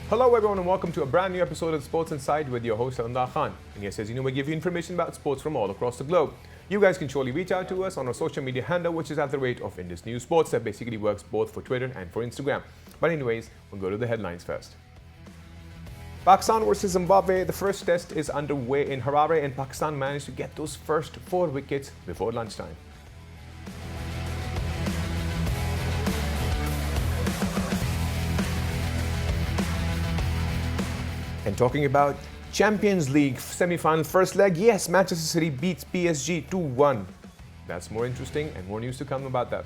Hello everyone and welcome to a brand new episode of Sports Insight with your host Alanda Khan. And yes, as you know, we give you information about sports from all across the globe. You guys can surely reach out to us on our social media handle, which is at the rate of Indus News Sports. That basically works both for Twitter and for Instagram. But anyways, we'll go to the headlines first. Pakistan versus Zimbabwe. The first test is underway in Harare and Pakistan managed to get those first 4 wickets before lunchtime. And talking about Champions League semi-final first leg, yes, Manchester City beats PSG 2-1. That's more interesting and more news to come about that.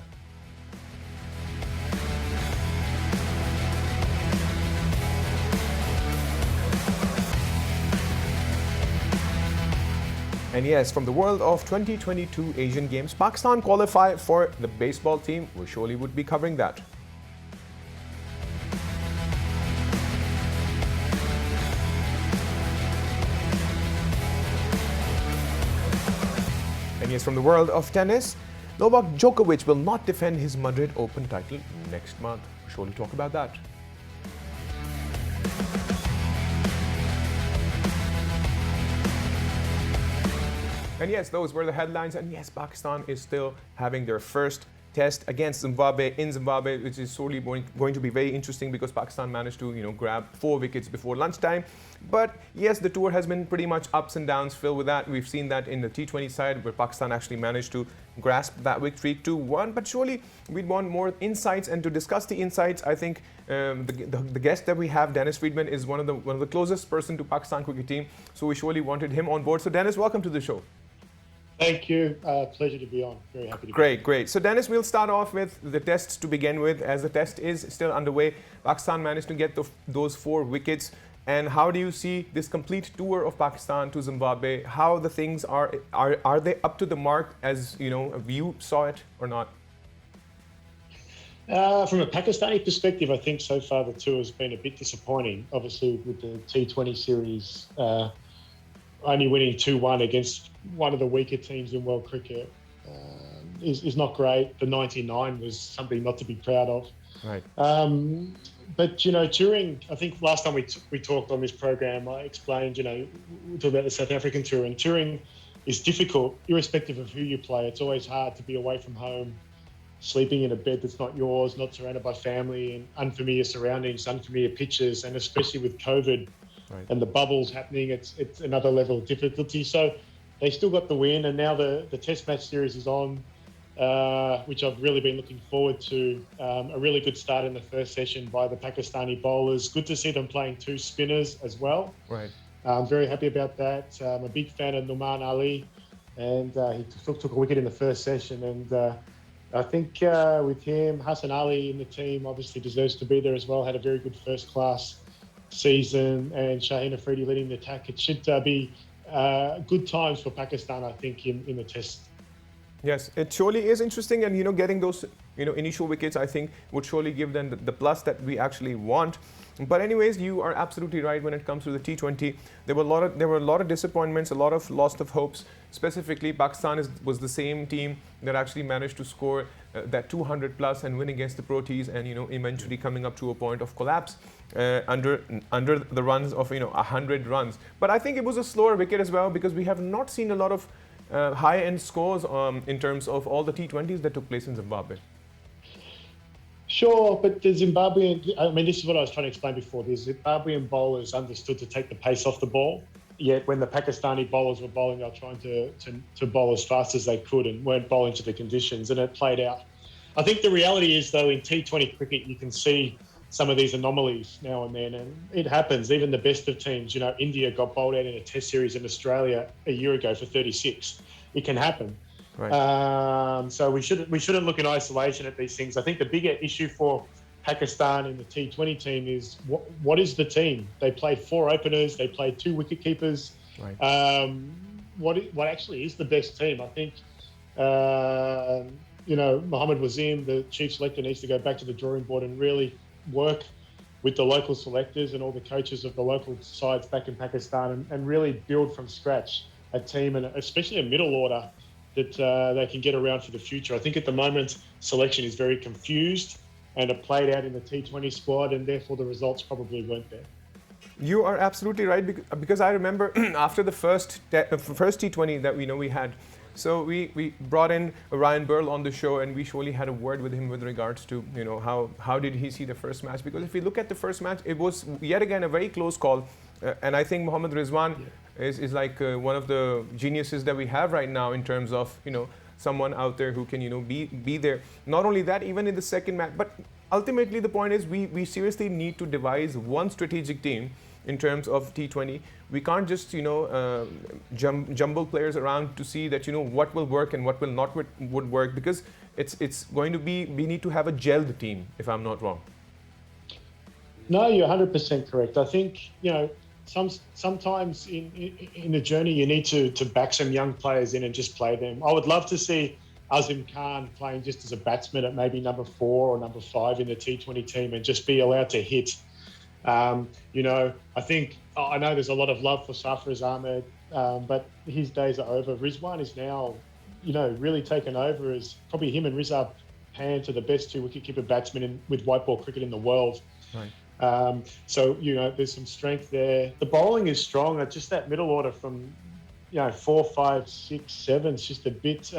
And yes, from the world of 2022 Asian Games, Pakistan qualify for the baseball team. We surely would be covering that. And yes, from the world of tennis, Novak Djokovic will not defend his Madrid Open title next month. We'll surely talk about that. And yes, those were the headlines. And yes, Pakistan is still having their first test against Zimbabwe in Zimbabwe, which is sorely going to be very interesting because Pakistan managed to, grab 4 wickets before lunchtime. But yes, the tour has been pretty much ups and downs filled with that. We've seen that in the T20 side where Pakistan actually managed to grasp that victory 2-1. But surely we'd want more insights, and to discuss the insights, I think the guest that we have, Dennis Friedman, is one of the closest person to Pakistan cricket team. So we surely wanted him on board. So Dennis, welcome to the show. Thank you. Pleasure to be on. Very happy to be on. Great. So Dennis, we'll start off with the tests to begin with. As the test is still underway, Pakistan managed to get those 4 wickets. And how do you see this complete tour of Pakistan to Zimbabwe? How the things are they up to the mark as you saw it or not? From a Pakistani perspective, I think so far the tour has been a bit disappointing. Obviously, with the T20 series only winning 2-1 against one of the weaker teams in world cricket is not great. The 99 was something not to be proud of. Right. But touring, I think last time we talked on this program, I explained, we talked about the South African tour, and touring is difficult irrespective of who you play. It's always hard to be away from home, sleeping in a bed that's not yours, not surrounded by family, and unfamiliar surroundings, unfamiliar pitches, and especially with COVID. Right. And the bubbles happening, it's another level of difficulty. So they still got the win, and now the Test match series is on, which I've really been looking forward to. A really good start in the first session by the Pakistani bowlers. Good to see them playing 2 spinners as well. Right. I'm very happy about that. I'm a big fan of Nouman Ali, and he took a wicket in the first session. And I think with him, Hassan Ali in the team obviously deserves to be there as well. Had a very good first-class season, and Shaheen Afridi leading the attack. It should be good times for Pakistan, I think, in the test. Yes, it surely is interesting, and getting those initial wickets, I think, would surely give them the plus that we actually want. But anyways, you are absolutely right when it comes to the T20. There were a lot of disappointments, a lot of loss of hopes. Specifically, Pakistan was the same team that actually managed to score that 200 plus and win against the Proteas, and eventually coming up to a point of collapse under the runs of 100 runs. But I think it was a slower wicket as well, because we have not seen a lot of high-end scores in terms of all the T20s that took place in Zimbabwe. Sure, but the Zimbabwean, this is what I was trying to explain before. The Zimbabwean bowlers understood to take the pace off the ball, yet when the Pakistani bowlers were bowling, they were trying to bowl as fast as they could and weren't bowling to the conditions, and it played out. I think the reality is, though, in T20 cricket, you can see some of these anomalies now and then, and it happens. Even the best of teams, India got bowled out in a test series in Australia a year ago for 36. It can happen. Right. So we shouldn't look in isolation at these things. I think the bigger issue for Pakistan in the T20 team is what is the team? They played 4 openers, they played 2 wicket keepers. Right. What actually is the best team? I think Mohammad Wazim, the chief selector, needs to go back to the drawing board and really work with the local selectors and all the coaches of the local sides back in Pakistan and really build from scratch a team, and especially a middle order that they can get around for the future. I think at the moment selection is very confused. and it played out in the T20 squad, and therefore the results probably weren't there. You are absolutely right, because I remember after the first T20 that we had, so we brought in Ryan Burl on the show, and we surely had a word with him with regards to how did he see the first match, because if we look at the first match, it was yet again a very close call, and I think Mohammad Rizwan is like one of the geniuses that we have right now in terms of someone out there who can be there. Not only that, even in the second match, but ultimately the point is we seriously need to devise one strategic team in terms of T20. We can't just jumble players around to see that what will work and what will not would work, because it's going to be, we need to have a gelled team, if I'm not wrong. No, you're 100% correct. I think sometimes in the journey you need to back some young players in and just play them. I would love to see ZIM Khan playing just as a batsman at maybe number 4 or number 5 in the T20 team and just be allowed to hit. I know there's a lot of love for Sarfaraz Ahmed, but his days are over. Rizwan is now, really taken over as probably him and Rizab Pan to the best 2 wicket-keeper batsmen with white ball cricket in the world. Right. So there's some strength there. The bowling is strong. It's just that middle order from 4, 5, 6, 7. It's just a bit.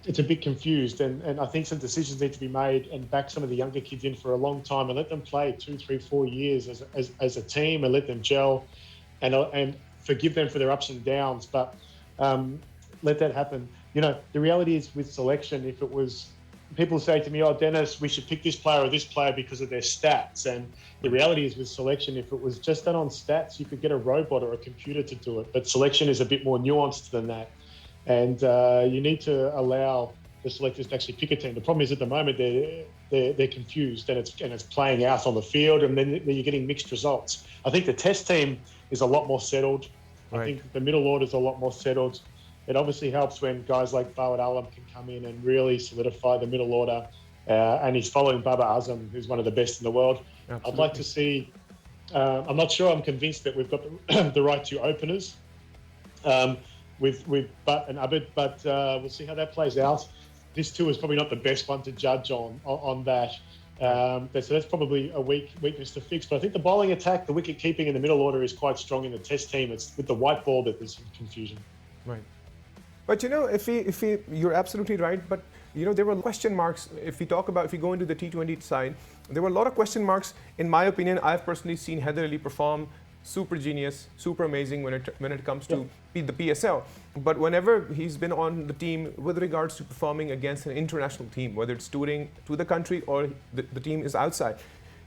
It's a bit confused, and I think some decisions need to be made and back some of the younger kids in for a long time and let them play 2, 3, 4 years as a team and let them gel, and forgive them for their ups and downs, but let that happen. The reality is with selection, if it was, people say to me, "Oh, Dennis, we should pick this player or this player because of their stats," and the reality is with selection, if it was just done on stats, you could get a robot or a computer to do it, but selection is a bit more nuanced than that. And you need to allow the selectors to actually pick a team. The problem is at the moment they're confused, and it's playing out on the field, and then you're getting mixed results. I think the Test team is a lot more settled. Right. I think the middle order is a lot more settled. It obviously helps when guys like Fawad Alam can come in and really solidify the middle order, and he's following Babar Azam, who's one of the best in the world. Absolutely. I'd like to see. I'm not sure. I'm convinced that we've got the right 2 openers. With Butt and Abid, but we'll see how that plays out. This tour is probably not the best one to judge on that. So that's probably a weakness to fix. But I think the bowling attack, the wicket keeping in the middle order is quite strong in the Test team. It's with the white ball that there's some confusion. Right. But you're absolutely right. But there were question marks. If we go into the T20 side, there were a lot of question marks. In my opinion, I've personally seen Heather Ali perform super genius, super amazing when it comes to the PSL. But whenever he's been on the team with regards to performing against an international team, whether it's touring to the country or the team is outside,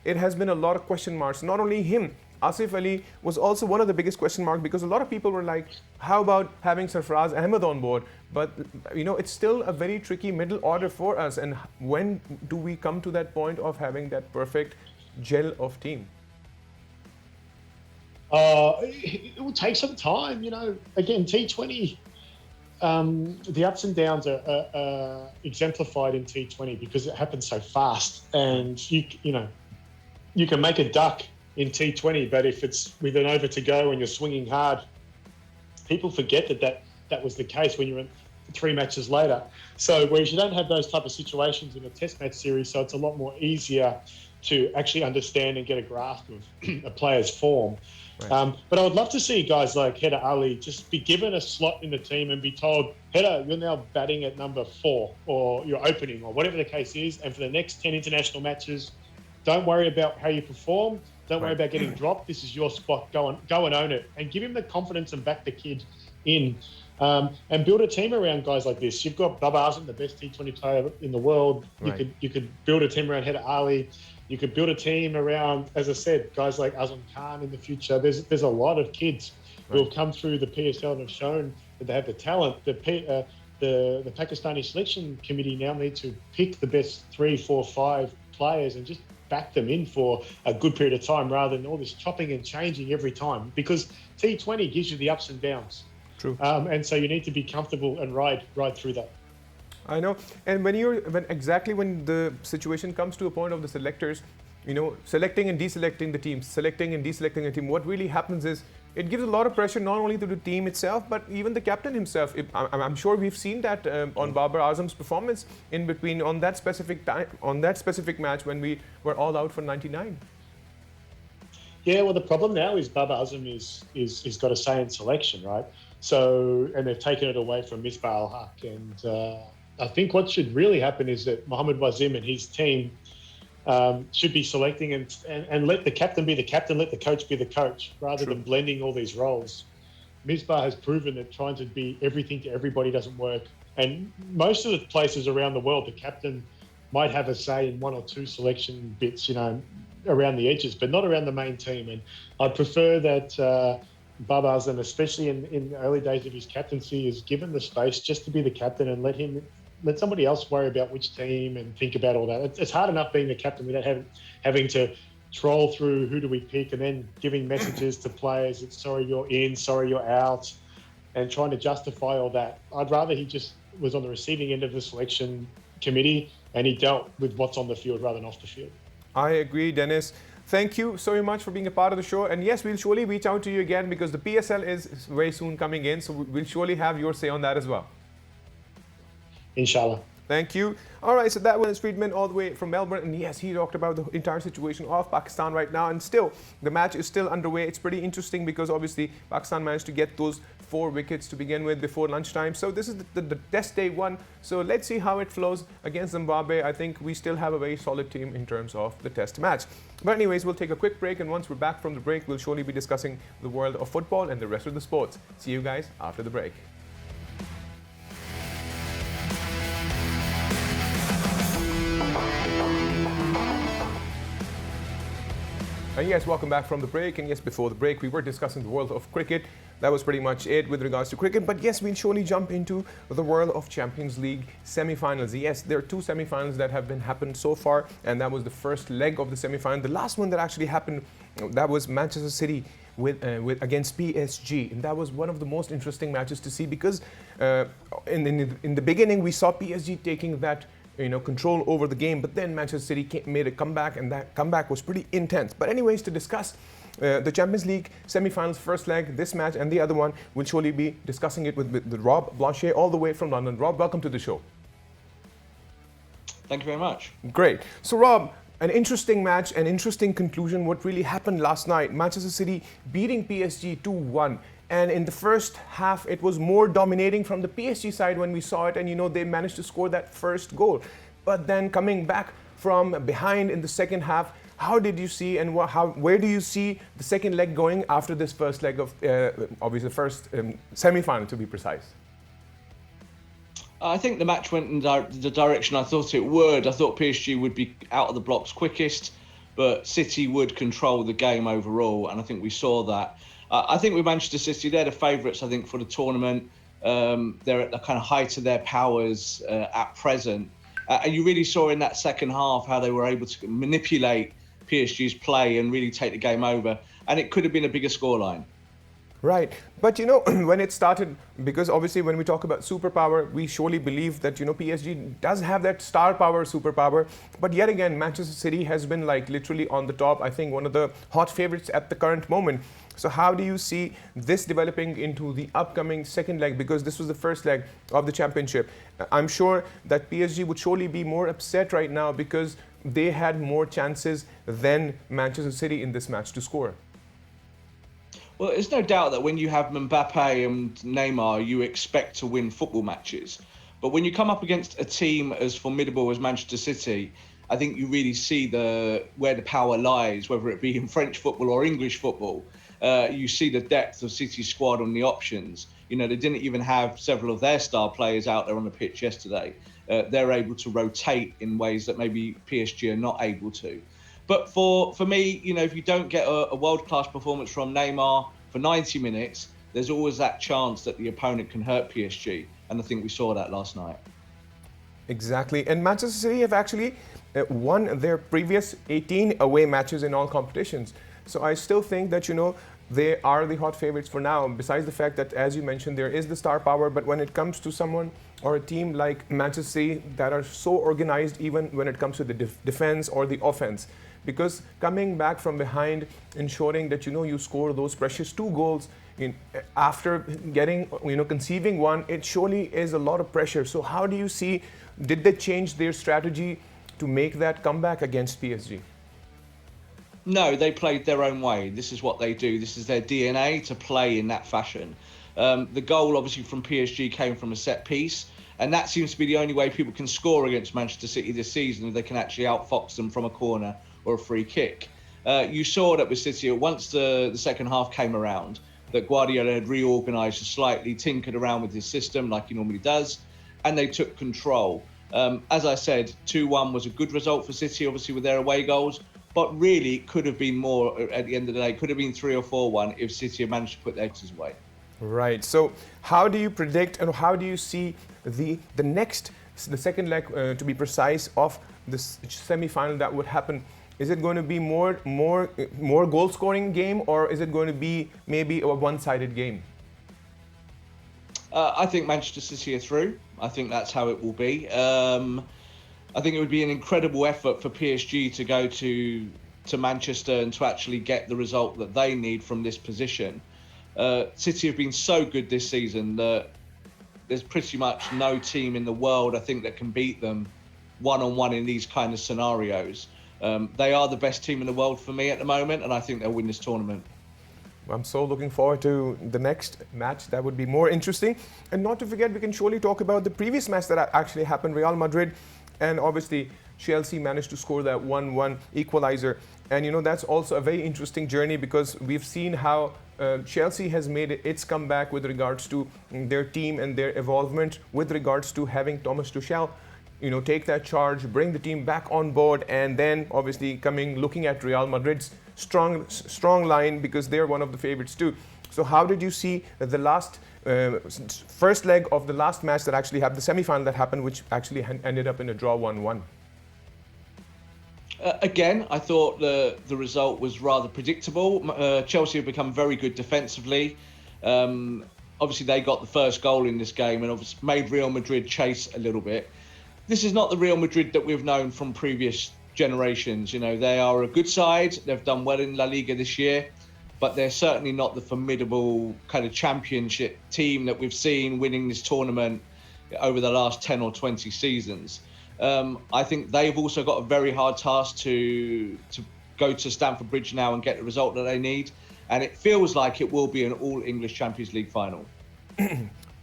it has been a lot of question marks. Not only him, Asif Ali was also one of the biggest question marks, because a lot of people were like, how about having Sarfaraz Ahmed on board? But it's still a very tricky middle order for us. And when do we come to that point of having that perfect gel of team? It will take some time, Again, T20, the ups and downs are exemplified in T20 because it happens so fast. And you can make a duck in T20, but if it's with an over to go and you're swinging hard, people forget that was the case when you're in 3 matches later. So whereas you don't have those type of situations in a Test match series, so it's a lot more easier to actually understand and get a grasp of a player's form. Right. But I would love to see guys like Heather Ali just be given a slot in the team and be told, Heather, you're now batting at number 4, or you're opening, or whatever the case is. And for the next 10 international matches, don't worry about how you perform. Don't worry about getting dropped. This is your spot. Go and own it. And give him the confidence and back the kid in. And build a team around guys like this. You've got Babar Azam, the best T20 player in the world. Right. You could build a team around Heather Ali. You could build a team around, as I said, guys like ZIM Khan in the future. There's a lot of kids who have come through the PSL and have shown that they have the talent. The Pakistani selection committee now need to pick the best 3, 4, 5 players and just back them in for a good period of time, rather than all this chopping and changing every time, because T20 gives you the ups and downs. True. And so you need to be comfortable and ride through that. I know. And when the situation comes to a point of the selectors, selecting and deselecting the teams, what really happens is it gives a lot of pressure not only to the team itself, but even the captain himself. I'm sure we've seen that on Babar Azam's performance in between on that specific time, on that specific match when we were all out for 99. Yeah, well, the problem now is Babar Azam is got a say in selection, right? So, and they've taken it away from Misbah al-Haq. And I think what should really happen is that Mohamed Wazim and his team should be selecting and let the captain be the captain, let the coach be the coach, rather than blending all these roles. Misbah has proven that trying to be everything to everybody doesn't work. And most of the places around the world, the captain might have a say in one or two selection bits, around the edges, but not around the main team. And I'd prefer that Babar Azam, especially in the early days of his captaincy, is given the space just to be the captain and let somebody else worry about which team and think about all that. It's hard enough being the captain without having to troll through who do we pick and then giving messages to players that sorry you're in, sorry you're out, and trying to justify all that. I'd rather he just was on the receiving end of the selection committee and he dealt with what's on the field rather than off the field. I agree, Dennis. Thank you so much for being a part of the show. And yes, we'll surely reach out to you again because the PSL is very soon coming in. So we'll surely have your say on that as well. Inshallah. Thank you. All right, so that was Friedman all the way from Melbourne. And yes, he talked about the entire situation of Pakistan right now. And still, the match is still underway. It's pretty interesting because obviously Pakistan managed to get those 4 wickets to begin with before lunchtime. So this is the test day 1. So let's see how it flows against Zimbabwe. I think we still have a very solid team in terms of the test match. But anyways, we'll take a quick break. And once we're back from the break, we'll surely be discussing the world of football and the rest of the sports. See you guys after the break. And yes, welcome back from the break. And yes, before the break, we were discussing the world of cricket. That was pretty much it with regards to cricket. But yes, we'll surely jump into the world of Champions League semi-finals. Yes, there are 2 semi-finals that have happened so far. And that was the first leg of the semi-final. The last one that actually happened, that was Manchester City with against PSG. And that was one of the most interesting matches to see because in the beginning, we saw PSG taking that control over the game, but then Manchester City made a comeback, and that comeback was pretty intense. But anyways, to discuss the Champions League semi-finals first leg, this match and the other one, we'll surely be discussing it with Rob Blanchet all the way from London. Rob, welcome to the show. Thank you very much. Great. So Rob, an interesting match, an interesting conclusion. What really happened last night? Manchester City beating PSG 2-1. And in the first half, it was more dominating from the PSG side when we saw it. And, they managed to score that first goal. But then coming back from behind in the second half, how did you see and where do you see the second leg going after this first leg of, obviously, the first semi-final, to be precise? I think the match went in the direction I thought it would. I thought PSG would be out of the blocks quickest, but City would control the game overall. And I think we saw that. I think with Manchester City, they're the favourites, I think, for the tournament. They're at the kind of height of their powers at present. And you really saw in that second half how they were able to manipulate PSG's play and really take the game over. And it could have been a bigger scoreline. Right. But, when it started, because obviously when we talk about superpower, we surely believe that, PSG does have that star power, superpower. But yet again, Manchester City has been literally on the top. I think one of the hot favorites at the current moment. So how do you see this developing into the upcoming second leg? Because this was the first leg of the championship. I'm sure that PSG would surely be more upset right now because they had more chances than Manchester City in this match to score. Well, there's no doubt that when you have Mbappe and Neymar, you expect to win football matches. But when you come up against a team as formidable as Manchester City, I think you really see where the power lies, whether it be in French football or English football. You see the depth of City's squad on the options. They didn't even have several of their star players out there on the pitch yesterday. They're able to rotate in ways that maybe PSG are not able to. But for me, if you don't get a world-class performance from Neymar for 90 minutes, there's always that chance that the opponent can hurt PSG. And I think we saw that last night. Exactly. And Manchester City have actually won their previous 18 away matches in all competitions. So I still think that, they are the hot favorites for now, besides the fact that, as you mentioned, there is the star power. But when it comes to someone or a team like Manchester City that are so organized, even when it comes to the defense or the offense, because coming back from behind, ensuring that you score those precious 2 goals after getting conceiving one, it surely is a lot of pressure. So how do you see, did they change their strategy to make that comeback against PSG? No, they played their own way. This is what they do. This is their DNA, to play in that fashion. The goal, obviously, from PSG came from a set piece, and that seems to be the only way people can score against Manchester City this season, if they can actually outfox them from a corner or a free kick. You saw that with City, once the second half came around, that Guardiola had reorganised slightly, tinkered around with his system like he normally does, and they took control. As I said, 2-1 was a good result for City, obviously, with their away goals. But really, it could have been more at the end of the day. It could have been 3 or 4-1 if City had managed to put their eggs away. Right. So how do you predict, and how do you see the second leg, to be precise, of this semi-final that would happen? Is it going to be more goal-scoring game, or is it going to be maybe a one-sided game? I think Manchester City are through. I think that's how it will be. I think it would be an incredible effort for PSG to go to Manchester and to actually get the result that they need from this position. City have been so good this season that there's pretty much no team in the world, I think, that can beat them one-on-one in these kind of scenarios. They are the best team in the world for me at the moment, and I think they'll win this tournament. I'm so looking forward to the next match. That would be more interesting. And not to forget, we can surely talk about the previous match that actually happened, Real Madrid. And obviously, Chelsea managed to score that 1-1 equalizer. And that's also a very interesting journey, because we've seen how Chelsea has made its comeback with regards to their team and their evolvement, with regards to having Thomas Tuchel take that charge, bring the team back on board, and then obviously looking at Real Madrid's strong line, because they're one of the favorites too. So how did you see the last first leg of the last match that actually happened, the semi-final that happened, which actually ended up in a draw 1-1? Again, I thought the result was rather predictable. Chelsea have become very good defensively. Obviously, they got the first goal in this game and obviously made Real Madrid chase a little bit. This is not the Real Madrid that we've known from previous generations. They are a good side. They've done well in La Liga this year, but they're certainly not the formidable kind of championship team that we've seen winning this tournament over the last 10 or 20 seasons. I think they've also got a very hard task to go to Stamford Bridge now and get the result that they need. And it feels like it will be an all-English Champions League final.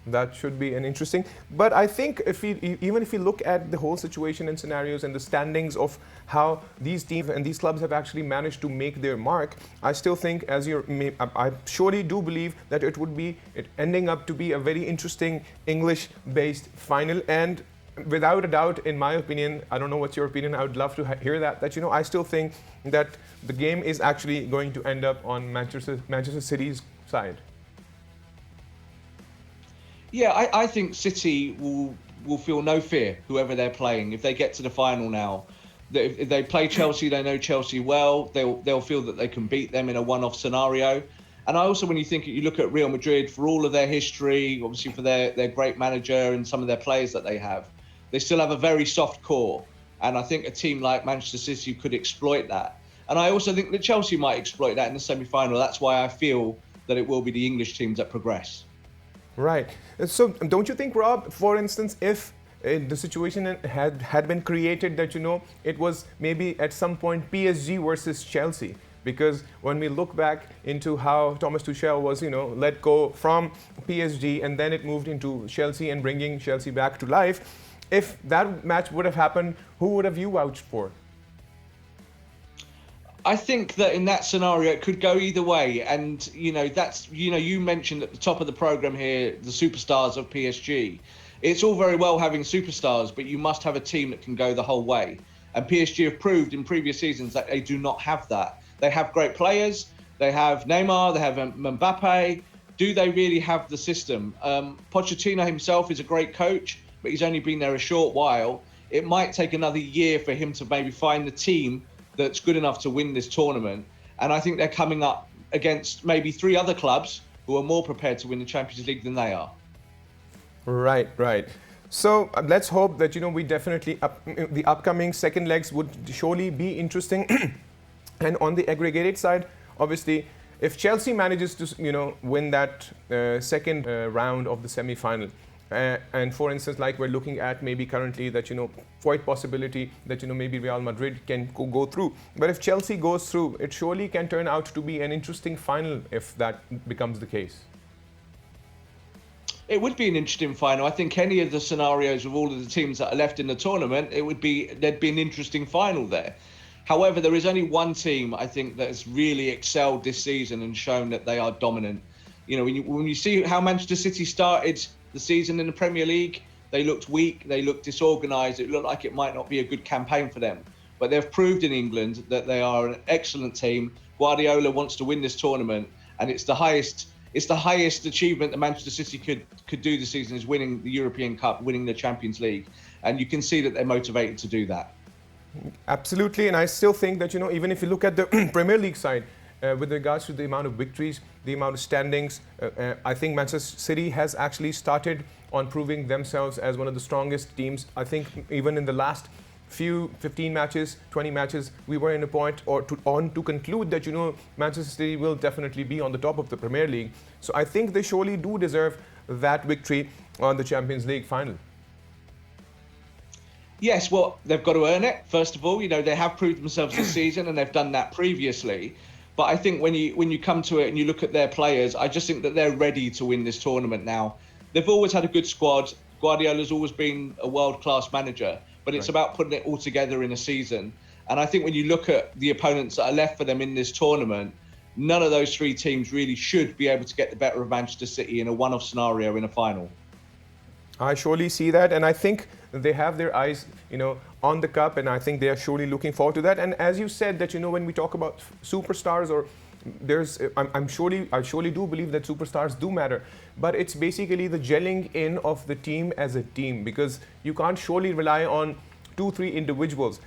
That should be an interesting. But I think even if you look at the whole situation and scenarios and the standings of how these teams and these clubs have actually managed to make their mark, I still think, I surely do believe that it would be ending up to be a very interesting English-based final. And without a doubt, in my opinion, I don't know what's your opinion, I would love to hear that I still think that the game is actually going to end up on Manchester City's side. Yeah, I think City will feel no fear, whoever they're playing. If they get to the final now, if they play Chelsea, they know Chelsea well. They'll feel that they can beat them in a one-off scenario. And I also, when you look at Real Madrid, for all of their history, obviously for their great manager and some of their players that they have, they still have a very soft core. And I think a team like Manchester City could exploit that. And I also think that Chelsea might exploit that in the semi-final. That's why I feel that it will be the English teams that progress. Right. So don't you think, Rob, for instance, if the situation had been created that, it was maybe at some point PSG versus Chelsea? Because when we look back into how Thomas Tuchel was, let go from PSG, and then it moved into Chelsea and bringing Chelsea back to life, if that match would have happened, who would have you vouched for? I think that in that scenario, it could go either way. And, you mentioned at the top of the program here, the superstars of PSG. It's all very well having superstars, but you must have a team that can go the whole way. And PSG have proved in previous seasons that they do not have that. They have great players. They have Neymar. They have Mbappe. Do they really have the system? Pochettino himself is a great coach, but he's only been there a short while. It might take another year for him to maybe find the team that's good enough to win this tournament. And I think they're coming up against maybe 3 other clubs who are more prepared to win the Champions League than they are. Right. So let's hope that, we definitely, the upcoming second legs would surely be interesting. And on the aggregated side, obviously, if Chelsea manages to win that second round of the semi-final, and for instance, like we're looking at maybe currently that quite possibility that maybe Real Madrid can go through. But if Chelsea goes through, it surely can turn out to be an interesting final if that becomes the case. It would be an interesting final. I think any of the scenarios with all of the teams that are left in the tournament, there'd be an interesting final there. However, there is only one team I think that has really excelled this season and shown that they are dominant. When you see how Manchester City started the season in the Premier League, they looked weak, they looked disorganised. It looked like it might not be a good campaign for them. But they've proved in England that they are an excellent team. Guardiola wants to win this tournament, and it's the highest achievement that Manchester City could do this season is winning the European Cup, winning the Champions League. And you can see that they're motivated to do that. Absolutely, and I still think that even if you look at the Premier League side, with regards to the amount of victories, the amount of standings, I think Manchester City has actually started on proving themselves as one of the strongest teams. I think even in the last few 15 matches, 20 matches, we were in a point to conclude that Manchester City will definitely be on the top of the Premier League. So I think they surely do deserve that victory on the Champions League final. Yes, well, they've got to earn it, first of all. They have proved themselves this season, and they've done that previously. But I think when you come to it and you look at their players, I just think that they're ready to win this tournament now. They've always had a good squad. Guardiola's always been a world-class manager, but it's about putting it all together in a season. And I think when you look at the opponents that are left for them in this tournament, none of those three teams really should be able to get the better of Manchester City in a one-off scenario in a final. I surely see that, and I think they have their eyes, on the cup, and I think they are surely looking forward to that. And as you said, that when we talk about superstars, or I surely do believe that superstars do matter, but it's basically the gelling in of the team as a team, because you can't surely rely on 2-3 individuals.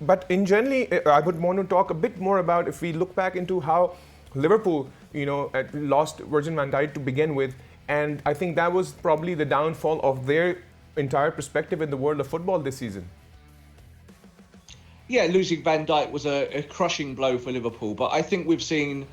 But in generally, I would want to talk a bit more about if we look back into how Liverpool, lost Virgil van Dijk to begin with. And I think that was probably the downfall of their entire perspective in the world of football this season. Yeah, losing Van Dijk was a crushing blow for Liverpool. But I think we've seen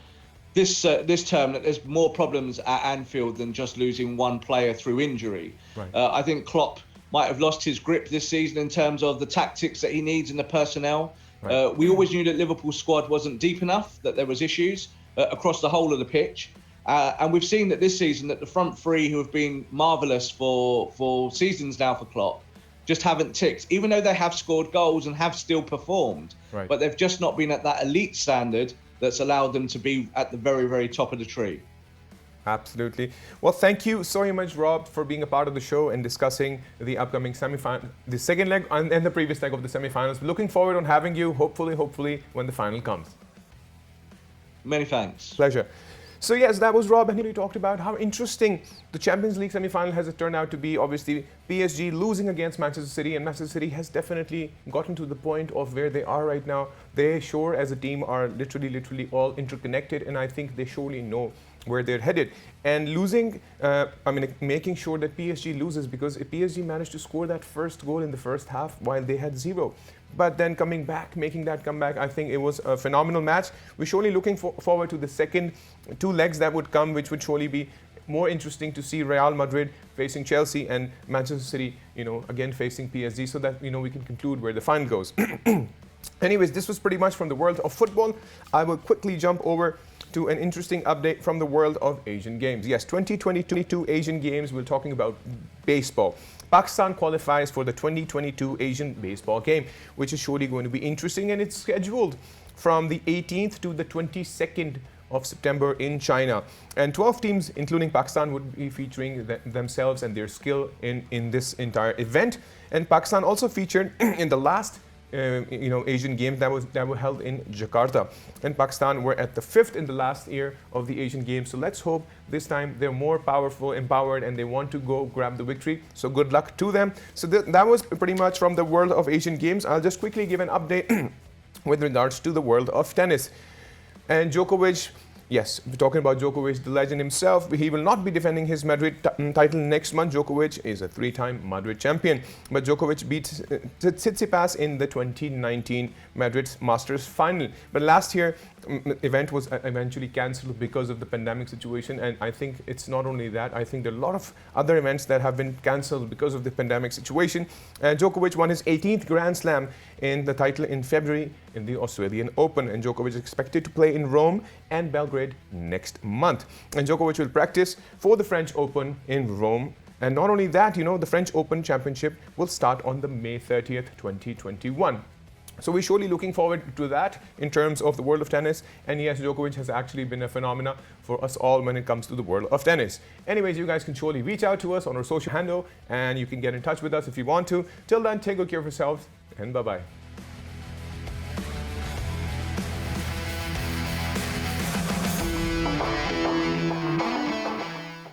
this term that there's more problems at Anfield than just losing one player through injury. Right. I think Klopp might have lost his grip this season in terms of the tactics that he needs and the personnel. Right. We always knew that Liverpool's squad wasn't deep enough, that there was issues across the whole of the pitch. And we've seen that this season that the front three, who have been marvellous for seasons now for Klopp, just haven't ticked, even though they have scored goals and have still performed. Right. But they've just not been at that elite standard that's allowed them to be at the very, very top of the tree. Absolutely. Well, thank you so much, Rob, for being a part of the show and discussing the upcoming semi-final, the second leg and the previous leg of the semi-finals. Looking forward on having you, hopefully, when the final comes. Many thanks. Pleasure. So yes, that was Rob, and he talked about how interesting the Champions League semi-final has turned out to be. Obviously, PSG losing against Manchester City, and Manchester City has definitely gotten to the point of where they are right now. They sure as a team are literally all interconnected, and I think they surely know where they're headed. And losing, making sure that PSG loses, because PSG managed to score that first goal in the first half while they had 0. But then coming back, making that comeback, I think it was a phenomenal match. We're surely looking forward to the second 2 legs that would come, which would surely be more interesting to see Real Madrid facing Chelsea and Manchester City, again facing PSG, so that, we can conclude where the final goes. Anyways, this was pretty much from the world of football. I will quickly jump over to an interesting update from the world of Asian Games. Yes, 2022 Asian Games, we're talking about baseball. Pakistan qualifies for the 2022 Asian Baseball Game, which is surely going to be interesting, and it's scheduled from the 18th to the 22nd of September in China. And 12 teams, including Pakistan, would be featuring themselves and their skill in this entire event. And Pakistan also featured in the last Asian Games that were held in Jakarta. And Pakistan were at the 5th in the last year of the Asian Games. So let's hope this time they're more powerful, empowered, and they want to go grab the victory. So good luck to them. So that was pretty much from the world of Asian Games. I'll just quickly give an update with regards to the world of tennis. And Djokovic Yes, we're talking about Djokovic, the legend himself. He will not be defending his Madrid title next month. Djokovic is a 3-time Madrid champion. But Djokovic beat Tsitsipas in the 2019 Madrid Masters final. But last year, event was eventually cancelled because of the pandemic situation. And I think it's not only that. I think there are a lot of other events that have been cancelled because of the pandemic situation. Djokovic won his 18th Grand Slam in the title in February in the Australian Open. And Djokovic is expected to play in Rome and Belgrade next month. And Djokovic will practice for the French Open in Rome. And not only that, the French Open Championship will start on the May 30th, 2021. So we're surely looking forward to that in terms of the world of tennis. And yes, Djokovic has actually been a phenomena for us all when it comes to the world of tennis. Anyways, you guys can surely reach out to us on our social handle and you can get in touch with us if you want to. Till then, take good care of yourselves and bye-bye.